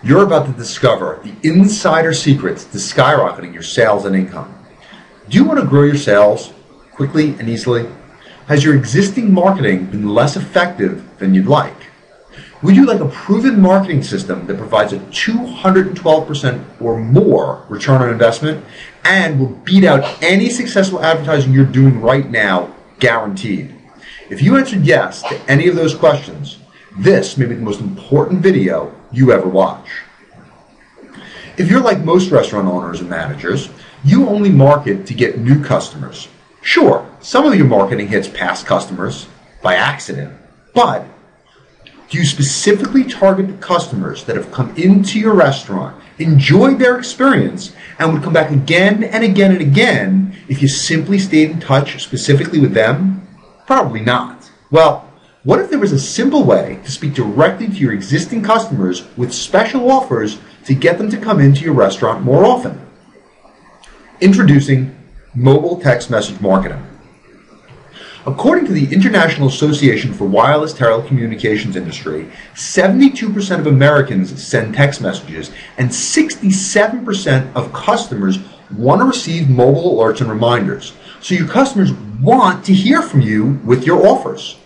You're about to discover the insider secrets to skyrocketing your sales and income. Do you want to grow your sales quickly and easily? Has your existing marketing been less effective than you'd like? Would you like a proven marketing system that provides a 212% or more return on investment and will beat out any successful advertising you're doing right now, guaranteed? If you answered yes to any of those questions, this may be the most important video you ever watch. If you're like most restaurant owners and managers, you only market to get new customers. Sure, some of your marketing hits past customers by accident, but do you specifically target the customers that have come into your restaurant, enjoyed their experience, and would come back again and again and again if you simply stayed in touch specifically with them? Probably not. Well, what if there was a simple way to speak directly to your existing customers with special offers to get them to come into your restaurant more often? Introducing mobile text message marketing. According to the International Association for Wireless Telecommunications Industry, 72% of Americans send text messages and 67% of customers want to receive mobile alerts and reminders. So your customers want to hear from you with your offers.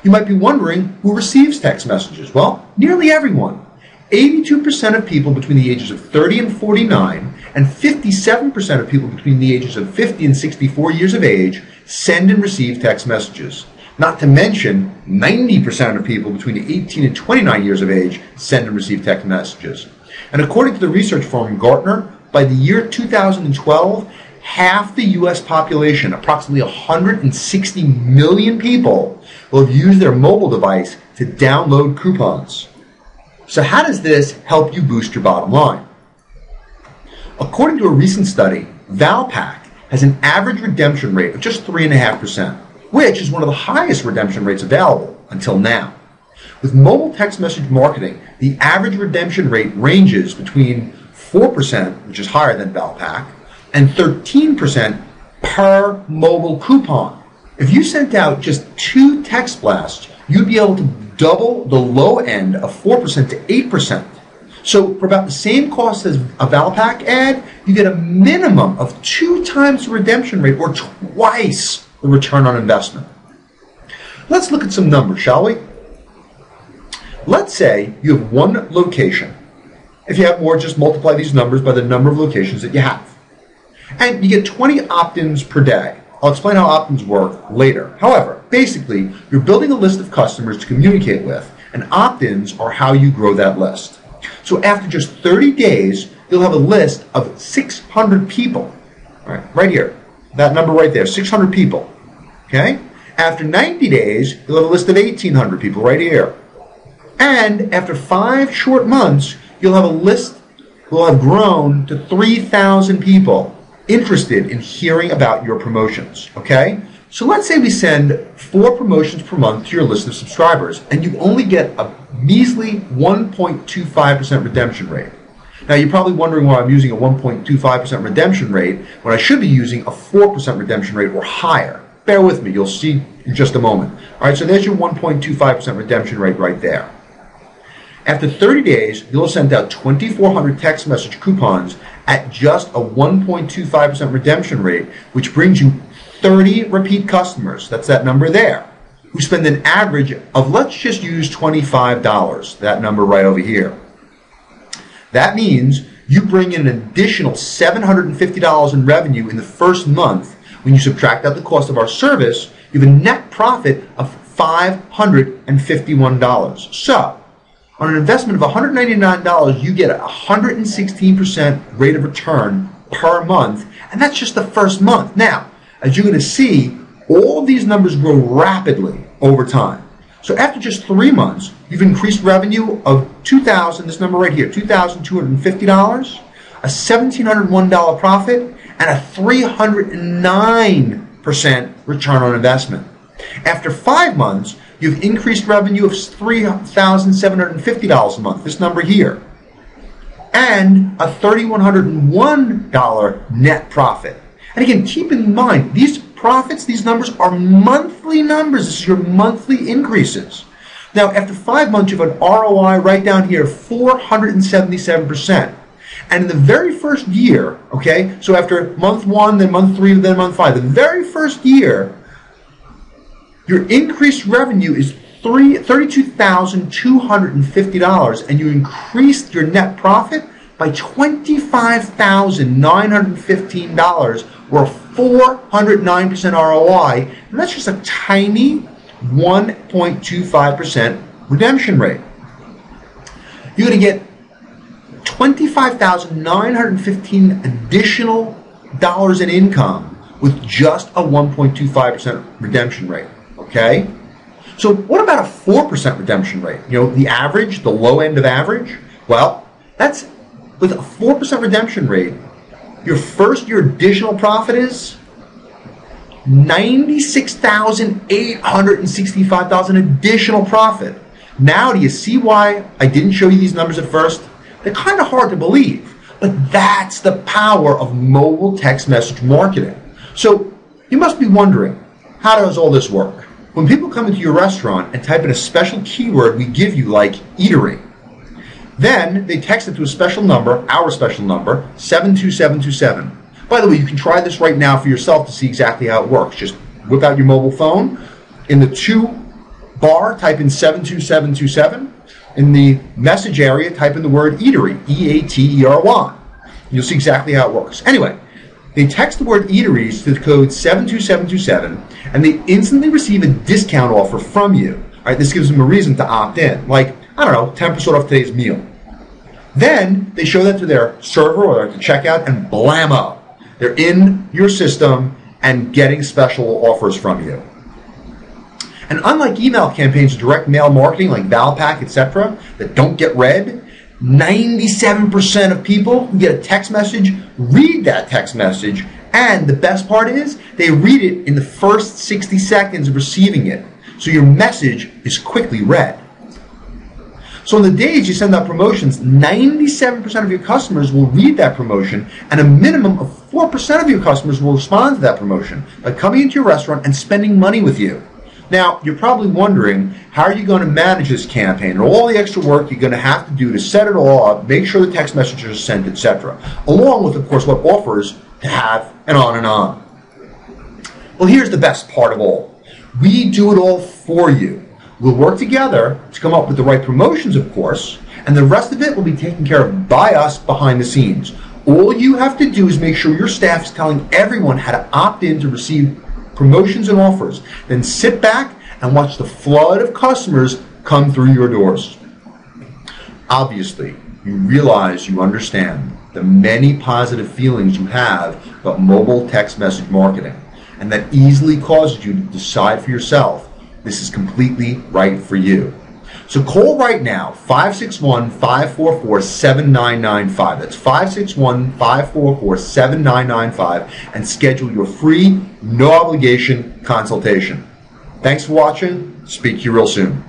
You might be wondering who receives text messages. Well, nearly everyone. 82% of people between the ages of 30 and 49 and 57% of people between the ages of 50 and 64 years of age send and receive text messages. Not to mention 90% of people between 18 and 29 years of age send and receive text messages. And according to the research firm Gartner, by the year 2012, half the U.S. population, approximately 160 million people, will have used their mobile device to download coupons. So how does this help you boost your bottom line? According to a recent study, Valpak has an average redemption rate of just 3.5%, which is one of the highest redemption rates available until now. With mobile text message marketing, the average redemption rate ranges between 4%, which is higher than Valpak, and 13% per mobile coupon. If you sent out just 2 text blasts, you'd be able to double the low end of 4% to 8%. So for about the same cost as a Valpak ad, you get a minimum of 2 times the redemption rate or twice the return on investment. Let's look at some numbers, shall we? Let's say you have 1 location. If you have more, just multiply these numbers by the number of locations that you have. And you get 20 opt-ins per day. I'll explain how opt-ins work later. However, basically, you're building a list of customers to communicate with, and opt-ins are how you grow that list. So after just 30 days, you'll have a list of 600 people. Right here, that number right there, 600 people. Okay? After 90 days, you'll have a list of 1,800 people right here. And after 5 short months, you'll have a list will have grown to 3,000 people interested in hearing about your promotions, okay? So let's say we send 4 promotions per month to your list of subscribers, and you only get a measly 1.25% redemption rate. Now you're probably wondering why I'm using a 1.25% redemption rate when I should be using a 4% redemption rate or higher. Bear with me, you'll see in just a moment. All right, so there's your 1.25% redemption rate right there. After 30 days, you'll have sent out 2,400 text message coupons at just a 1.25% redemption rate, which brings you 30 repeat customers, that's that number there, who spend an average of, let's just use $25, that number right over here. That means you bring in an additional $750 in revenue in the first month. When you subtract out the cost of our service, you have a net profit of $551. So, on an investment of $199, you get a 116% rate of return per month, and that's just the first month. Now, as you're going to see, all of these numbers grow rapidly over time. So after just 3 months, you've increased revenue of $2,000, this number right here, $2,250, a $1,701 profit, and a 309% return on investment. After 5 months, you've increased revenue of $3,750 a month, this number here, and a $3,101 net profit. And again, keep in mind, these profits, these numbers are monthly numbers. This is your monthly increases. Now, after 5 months, you have an ROI right down here, 477%. And in the very first year, okay, so after month 1, then month 3, then month 5, the very first year, your increased revenue is $32,250, and you increased your net profit by $25,915, or a 409% ROI, and that's just a tiny 1.25% redemption rate. You're going to get $25,915 additional dollars in income with just a 1.25% redemption rate, okay? So what about a 4% redemption rate? You know, the average, the low end of average? Well, that's with a 4% redemption rate, your first year additional profit is $96,865 additional profit. Now, do you see why I didn't show you these numbers at first? They're kind of hard to believe, but that's the power of mobile text message marketing. So you must be wondering, how does all this work? When people come into your restaurant and type in a special keyword we give you, like eatery, then they text it to a special number, our special number, 72727. By the way, you can try this right now for yourself to see exactly how it works. Just whip out your mobile phone. In the to bar, type in 72727. In the message area, type in the word eatery, E-A-T-E-R-Y. You'll see exactly how it works. Anyway, they text the word eateries to the code 72727, and they instantly receive a discount offer from you. All right, this gives them a reason to opt in, like, I don't know, 10% off today's meal. Then they show that to their server or to checkout, and blammo, they're in your system and getting special offers from you. And unlike email campaigns or direct mail marketing like Valpak, etc., that don't get read, 97% of people who get a text message read that text message, and the best part is they read it in the first 60 seconds of receiving it. So your message is quickly read. So in the days you send out promotions, 97% of your customers will read that promotion, and a minimum of 4% of your customers will respond to that promotion by coming into your restaurant and spending money with you. Now, you're probably wondering, how are you going to manage this campaign and all the extra work you're going to have to do to set it all up, make sure the text messages are sent, etc., along with, of course, what offers to have, and on and on. Well, here's the best part of all. We do it all for you. We'll work together to come up with the right promotions, of course, and the rest of it will be taken care of by us behind the scenes. All you have to do is make sure your staff is telling everyone how to opt in to receive promotions and offers. Then sit back and watch the flood of customers come through your doors. Obviously, you realize, you understand the many positive feelings you have about mobile text message marketing, and that easily causes you to decide for yourself this is completely right for you. So call right now, 561-544-7995. That's 561-544-7995, and schedule your free, no obligation consultation. Thanks for watching. Speak to you real soon.